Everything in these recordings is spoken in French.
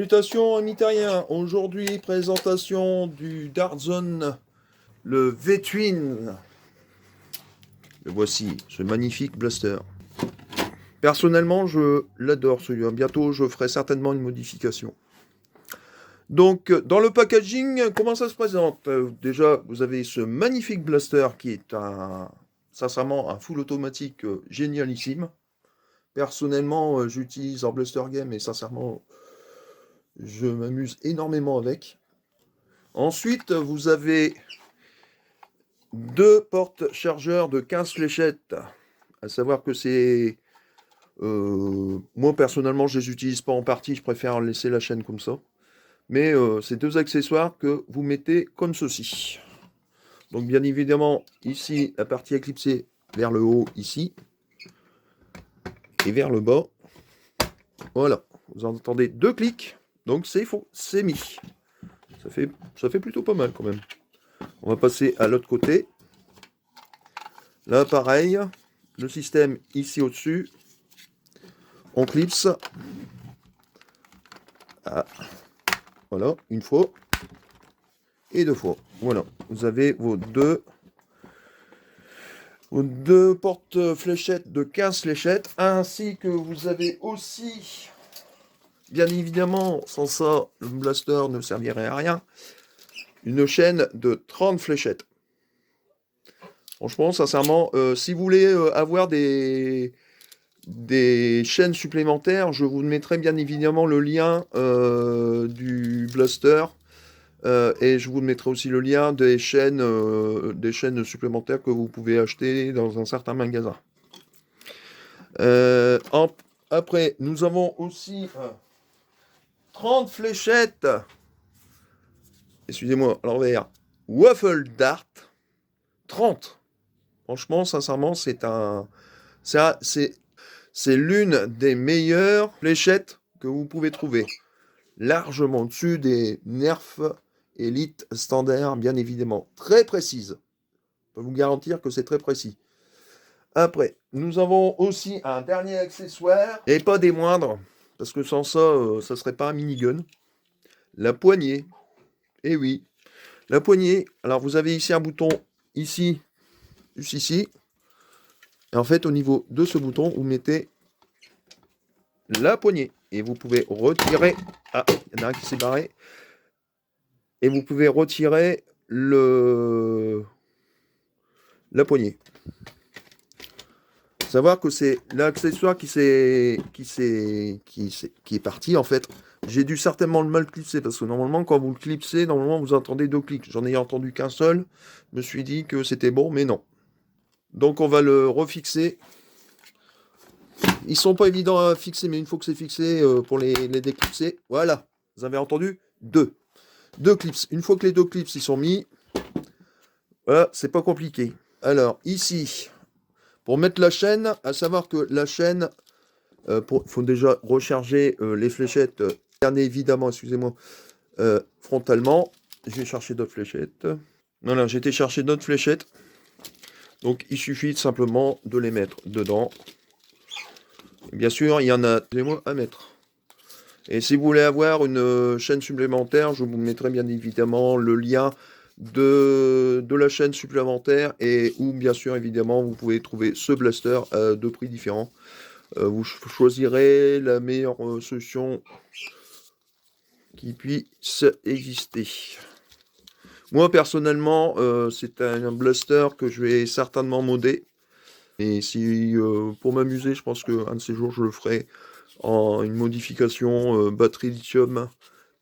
Salutations amis terriens, aujourd'hui présentation du Dartzone, le V-Twin. Le voici, ce magnifique blaster. Personnellement je l'adore celui-là, bientôt je ferai certainement une modification. Donc dans le packaging, comment ça se présente? Déjà vous avez ce magnifique blaster qui est sincèrement un full automatique génialissime. Personnellement j'utilise en Blaster Game et sincèrement je m'amuse énormément avec. Ensuite, vous avez deux portes chargeurs de 15 fléchettes. À savoir que c'est... moi, personnellement, je ne les utilise pas en partie. Je préfère laisser la chaîne comme ça. Mais c'est deux accessoires que vous mettez comme ceci. Donc, bien évidemment, ici, la partie éclipsée vers le haut, ici. Et vers le bas. Voilà. Vous entendez deux clics. Donc, c'est faux. C'est mis. Ça fait plutôt pas mal quand même. On va passer à l'autre côté. Là, pareil, le système ici au-dessus. On clipse. Ah. Voilà, une fois. Et deux fois. Voilà, vous avez vos deux portes fléchettes de 15 fléchettes. Ainsi que vous avez aussi, bien évidemment, sans ça, le blaster ne servirait à rien, une chaîne de 30 fléchettes. Franchement, sincèrement, si vous voulez avoir des chaînes supplémentaires, je vous mettrai bien évidemment le lien du blaster et je vous mettrai aussi le lien des chaînes supplémentaires que vous pouvez acheter dans un certain magasin. Après, nous avons aussi 30 fléchettes. Excusez-moi, à l'envers. Waffle Dart. 30. Franchement, sincèrement, c'est l'une des meilleures fléchettes que vous pouvez trouver. Largement au-dessus des Nerf Elite standard, bien évidemment. Très précise. Je peux vous garantir que c'est très précis. Après, nous avons aussi un dernier accessoire, et pas des moindres, parce que sans ça, ça serait pas un minigun. La poignée. Eh oui, la poignée. Alors, vous avez ici un bouton, ici, juste ici. Et en fait, au niveau de ce bouton, vous mettez la poignée. Et vous pouvez retirer... Ah, il y en a un qui s'est barré. Et vous pouvez retirer la poignée. Savoir que c'est l'accessoire qui est parti en fait. J'ai dû certainement le mal clipser parce que normalement quand vous le clipsez, normalement vous entendez deux clics. J'en ai entendu qu'un seul. Je me suis dit que c'était bon, mais non. Donc on va le refixer. Ils sont pas évidents à fixer, mais une fois que c'est fixé, pour les déclipser, voilà. Vous avez entendu? Deux clips. Une fois que les deux clips ils sont mis, voilà, c'est pas compliqué. Alors ici, pour mettre la chaîne, à savoir que la chaîne, faut déjà recharger les fléchettes, bien évidemment, excusez-moi, frontalement. Je vais chercher d'autres fléchettes. Voilà, j'ai été chercher d'autres fléchettes. Donc il suffit simplement de les mettre dedans. Et bien sûr, il y en a, excusez-moi, à mettre. Et si vous voulez avoir une chaîne supplémentaire, je vous mettrai bien évidemment le lien de la chaîne supplémentaire et où bien sûr évidemment vous pouvez trouver ce blaster à deux prix différents. Vous choisirez la meilleure solution qui puisse exister. Moi personnellement c'est un blaster que je vais certainement modder. Et si pour m'amuser, je pense qu'un de ces jours je le ferai en une modification batterie lithium,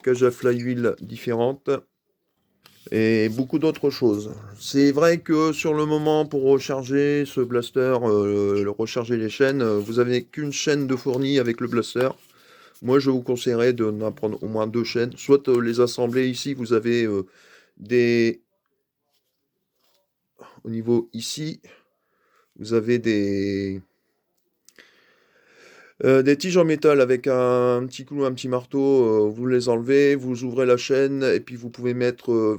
cage à flywheel différente et beaucoup d'autres choses. C'est vrai que sur le moment, pour recharger ce blaster, recharger les chaînes, vous n'avez qu'une chaîne de fournie avec le blaster. Moi, je vous conseillerais d'en prendre au moins deux chaînes, soit les assembler ici. Vous avez au niveau ici, vous avez des tiges en métal avec un petit clou, un petit marteau, vous les enlevez, vous ouvrez la chaîne et puis vous pouvez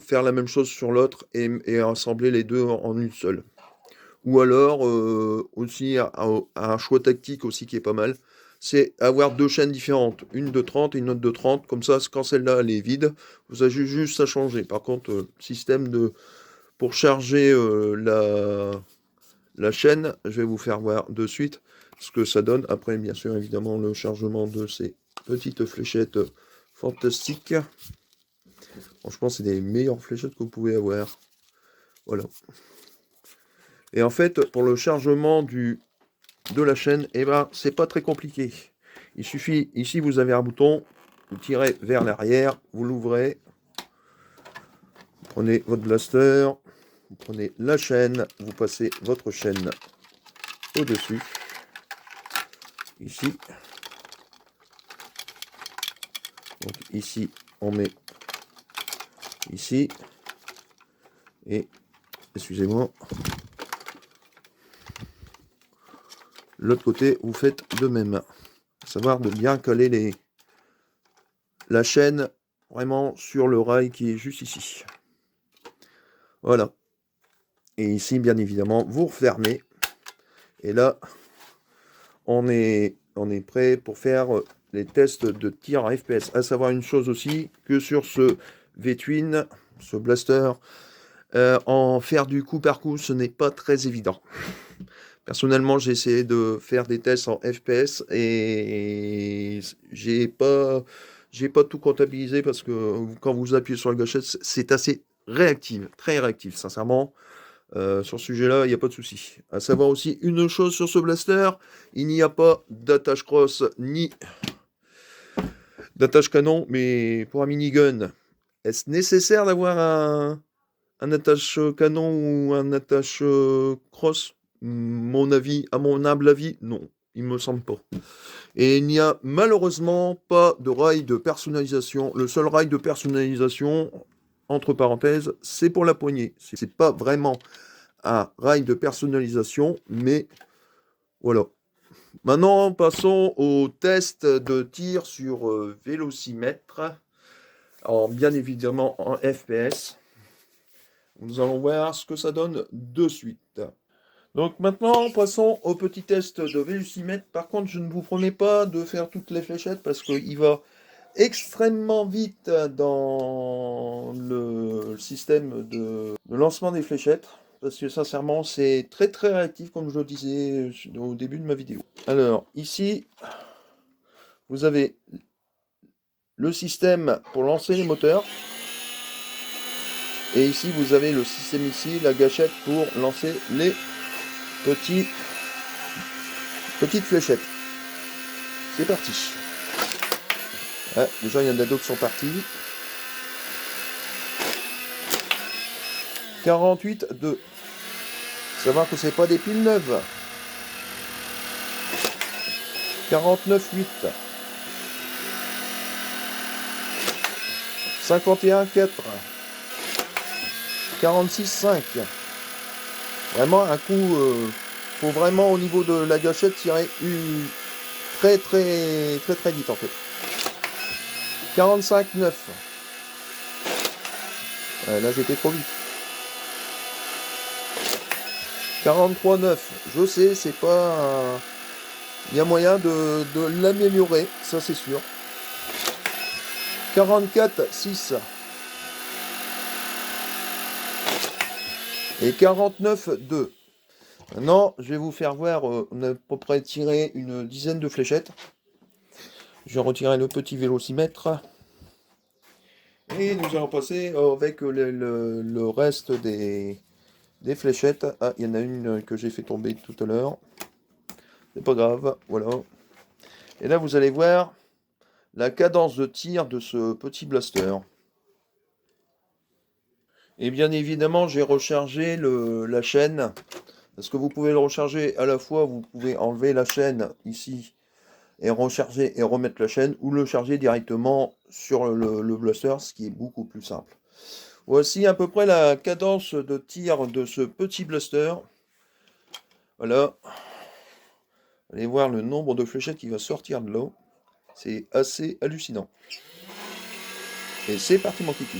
faire la même chose sur l'autre et assembler les deux en une seule. Ou alors aussi un choix tactique aussi qui est pas mal, c'est avoir deux chaînes différentes, une de 30 et une autre de 30. Comme ça, quand celle-là elle est vide, vous avez juste à changer. Par contre, système pour charger la chaîne, je vais vous faire voir de suite ce que ça donne. Après, bien sûr, évidemment, le chargement de ces petites fléchettes fantastiques. Franchement, c'est des meilleures fléchettes que vous pouvez avoir. Voilà. Et en fait, pour le chargement de la chaîne, eh ben, c'est pas très compliqué. Il suffit, ici, vous avez un bouton, vous tirez vers l'arrière, vous l'ouvrez, vous prenez votre blaster, vous prenez la chaîne, vous passez votre chaîne au-dessus, ici. Donc ici, on met ici, et, excusez-moi, l'autre côté, vous faites de même. À savoir de bien coller la chaîne vraiment sur le rail qui est juste ici. Voilà. Et ici, bien évidemment, vous refermez. Et là, on est prêt pour faire les tests de tir à FPS. À savoir une chose aussi, que sur ce V-Twin, ce blaster, en faire du coup par coup, ce n'est pas très évident. Personnellement, j'ai essayé de faire des tests en FPS et j'ai pas tout comptabilisé parce que quand vous appuyez sur la gâchette, c'est assez réactif, très réactif, sincèrement. Sur ce sujet-là, il n'y a pas de souci. À savoir aussi une chose sur ce blaster, il n'y a pas d'attache crosse ni d'attache canon, mais pour un minigun, est-ce nécessaire d'avoir un attache canon ou un attache crosse? Mon avis, à mon humble avis, non, il me semble pas. Et il n'y a malheureusement pas de rail de personnalisation. Le seul rail de personnalisation, entre parenthèses, c'est pour la poignée. C'est pas vraiment un rail de personnalisation, mais voilà. Maintenant, passons au test de tir sur vélocimètre, bien évidemment en FPS. Nous allons voir ce que ça donne de suite. Donc maintenant, passons au petit test de vélocimètre. Par contre, je ne vous promets pas de faire toutes les fléchettes parce qu'il va extrêmement vite dans le système de lancement des fléchettes. Parce que sincèrement, c'est très très réactif comme je le disais au début de ma vidéo. Alors, ici, vous avez le système pour lancer les moteurs. Et ici, vous avez le système ici, la gâchette pour lancer les petites fléchettes. C'est parti. Ah, déjà, il y en a d'autres qui sont partis. 48,2. Savoir que c'est pas des piles neuves. 49,8. 51,4. 46,5. Vraiment un coup, faut vraiment au niveau de la gâchette tirer très vite en fait. 45,9. Là j'étais trop vite. 43,9. Je sais, c'est pas. Il y a moyen de l'améliorer, ça c'est sûr. 44,6. Et 49,2. Maintenant, je vais vous faire voir, on a à peu près tiré une dizaine de fléchettes. Je vais retirer le petit vélocimètre. Et nous allons passer avec le reste des fléchettes. Ah, il y en a une que j'ai fait tomber tout à l'heure. C'est pas grave, voilà. Et là, vous allez voir la cadence de tir de ce petit blaster. Et bien évidemment, j'ai rechargé la chaîne. Parce que vous pouvez le recharger à la fois, vous pouvez enlever la chaîne ici et recharger et remettre la chaîne, ou le charger directement sur le blaster, ce qui est beaucoup plus simple. Voici à peu près la cadence de tir de ce petit blaster. Voilà. Allez voir le nombre de fléchettes qui va sortir de l'eau. C'est assez hallucinant. Et c'est parti mon kiki.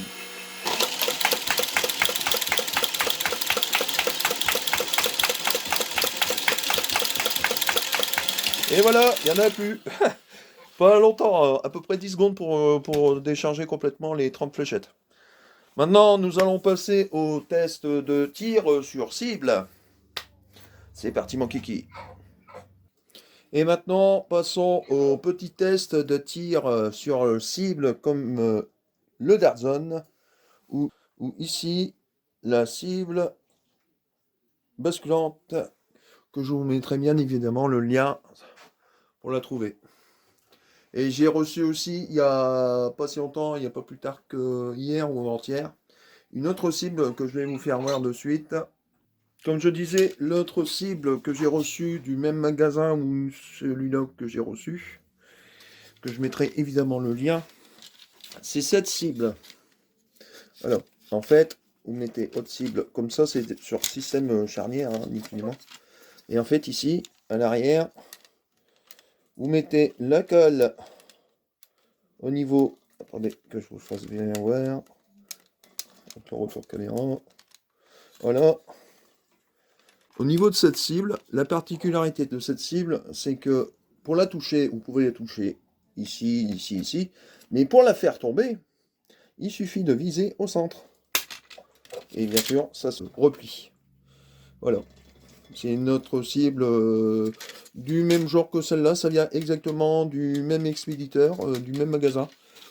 Et voilà, il n'y en a plus. Pas longtemps, à peu près 10 secondes pour décharger complètement les 30 fléchettes. Maintenant, nous allons passer au test de tir sur cible. C'est parti mon kiki. Et maintenant, passons au petit test de tir sur cible comme le Dart Zone, où ici, la cible basculante, que je vous mettrai bien évidemment le lien pour la trouver. Et j'ai reçu aussi, il y a pas si longtemps, il n'y a pas plus tard que hier ou avant-hier, une autre cible que je vais vous faire voir de suite. Comme je disais, l'autre cible que j'ai reçue du même magasin ou celui-là que j'ai reçu, que je mettrai évidemment le lien, c'est cette cible. Alors, en fait, vous mettez autre cible, comme ça c'est sur système charnière, hein, ni plus ni moins. Et en fait ici, à l'arrière, vous mettez la colle au niveau, attendez que je vous fasse bien voir, donc le retour caméra, voilà. Au niveau de cette cible, la particularité de cette cible, c'est que pour la toucher, vous pouvez la toucher ici, ici, ici, mais pour la faire tomber, il suffit de viser au centre. Et bien sûr, ça se replie. Voilà. C'est une autre cible du même genre que celle-là, ça vient exactement du même expéditeur, du même magasin.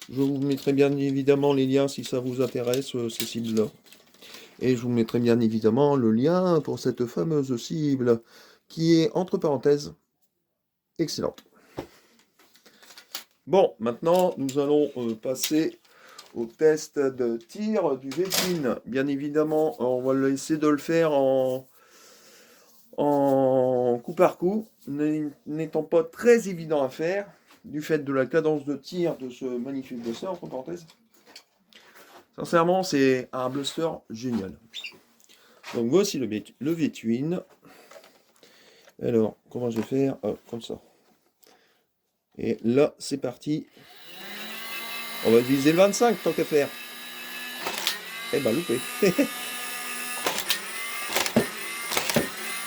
Je vous mettrai bien évidemment les liens si ça vous intéresse, ces cibles-là. Et je vous mettrai bien évidemment le lien pour cette fameuse cible qui est, entre parenthèses, excellente. Bon, maintenant, nous allons passer au test de tir du V-Twin. Bien évidemment, on va essayer de le faire en coup par coup, n'étant pas très évident à faire, du fait de la cadence de tir de ce magnifique blaster, entre parenthèses. Sincèrement, c'est un blaster génial. Donc voici le V-Twin. Alors, comment je vais faire? Comme ça. Et là, c'est parti. On va viser le 25, tant qu'à faire. Eh ben, loupé.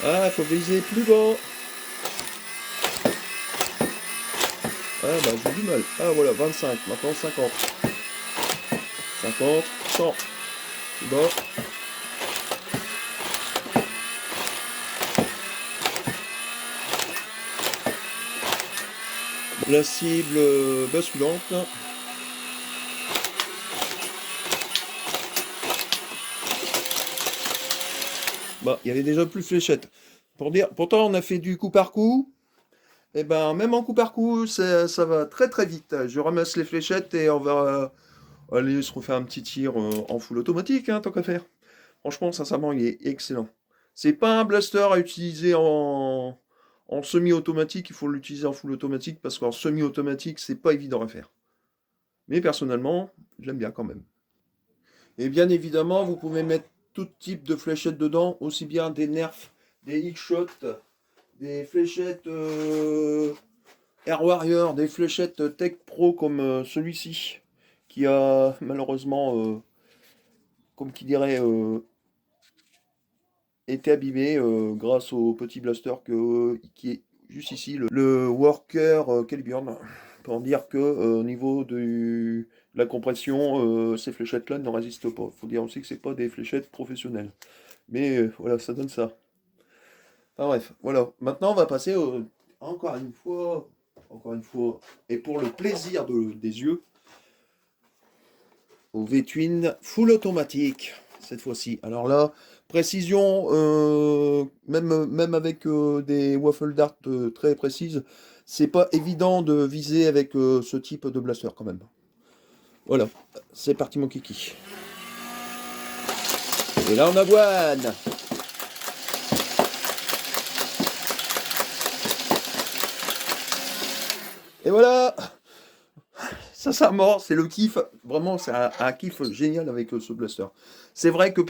Ah, il faut viser plus bas. Ah, bah, j'ai du mal. Ah, voilà, 25. Maintenant, 50. 50, 100. Plus bas. La cible basculante. Bah, il y avait déjà plus de fléchettes. Pour dire, pourtant, on a fait du coup par coup. Et ben, même en coup par coup, ça va très très vite. Je ramasse les fléchettes et on va aller se refaire un petit tir en full automatique, hein, tant qu'à faire. Franchement, sincèrement, il est excellent. C'est pas un blaster à utiliser en semi-automatique, il faut l'utiliser en full automatique parce qu'en semi-automatique, c'est pas évident à faire. Mais personnellement, j'aime bien quand même. Et bien évidemment, vous pouvez mettre tout type de fléchettes dedans, aussi bien des nerfs, des X-Shot, des fléchettes Air Warrior, des fléchettes Tech Pro comme celui-ci, qui a malheureusement, comme qui dirait, été abîmé grâce au petit blaster qui est juste ici, le Worker Caliburn, pour dire que au niveau de la compression, ces fléchettes-là ne résistent pas. Il faut dire aussi que c'est pas des fléchettes professionnelles. Mais voilà, ça donne ça. Enfin bref, voilà. Maintenant, on va passer encore une fois, et pour le plaisir des yeux, au V-Twin full automatique, cette fois-ci. Alors là, précision, même avec des waffle dart très précises, c'est pas évident de viser avec ce type de blaster quand même. Voilà, c'est parti mon kiki. Et là on avoine. Et voilà. Sincèrement, c'est le kiff. Vraiment, c'est un kiff génial avec ce blaster. C'est vrai que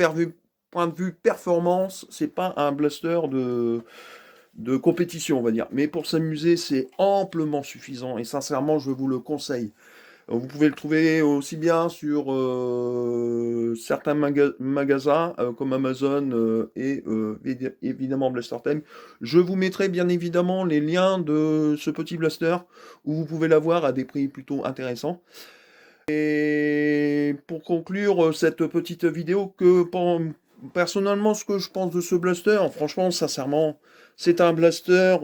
point de vue performance, c'est pas un blaster de compétition, on va dire. Mais pour s'amuser, c'est amplement suffisant. Et sincèrement, je vous le conseille. Vous pouvez le trouver aussi bien sur certains magasins comme Amazon et évidemment Blaster Time. Je vous mettrai bien évidemment les liens de ce petit blaster où vous pouvez l'avoir à des prix plutôt intéressants. Et pour conclure cette petite vidéo, personnellement, ce que je pense de ce blaster, franchement, sincèrement, c'est un blaster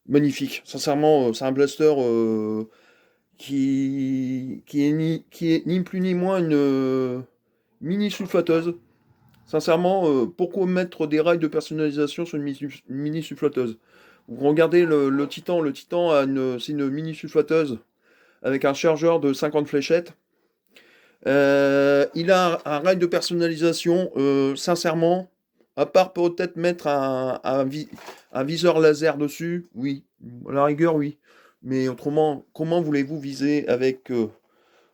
magnifique. Sincèrement, c'est un blaster qui est ni plus ni moins une mini souffleteuse. Sincèrement, pourquoi mettre des rails de personnalisation sur une mini souffleteuse? Vous regardez le Titan, c'est une mini souffleteuse avec un chargeur de 50 fléchettes. Il a un rail de personnalisation, sincèrement, à part peut-être mettre un viseur laser dessus, oui, à la rigueur, oui. Mais autrement, comment voulez-vous viser avec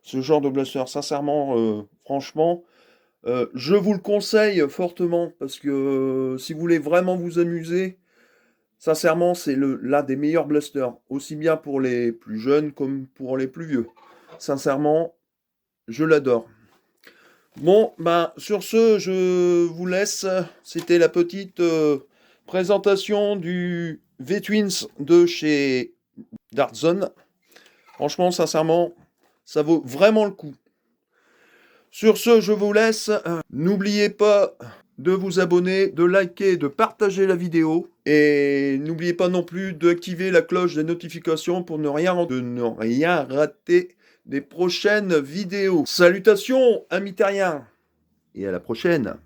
ce genre de blaster? Sincèrement, franchement, je vous le conseille fortement parce que si vous voulez vraiment vous amuser, sincèrement, c'est l'un des meilleurs blasters, aussi bien pour les plus jeunes comme pour les plus vieux. Sincèrement, je l'adore. Bon, ben, sur ce, je vous laisse. C'était la petite présentation du V-Twins de chez Dartzone. Franchement, sincèrement, ça vaut vraiment le coup. Sur ce, je vous laisse. N'oubliez pas de vous abonner, de liker, de partager la vidéo. Et n'oubliez pas non plus d'activer la cloche des notifications pour ne rien rater des prochaines vidéos. Salutations, amis terriens, et à la prochaine.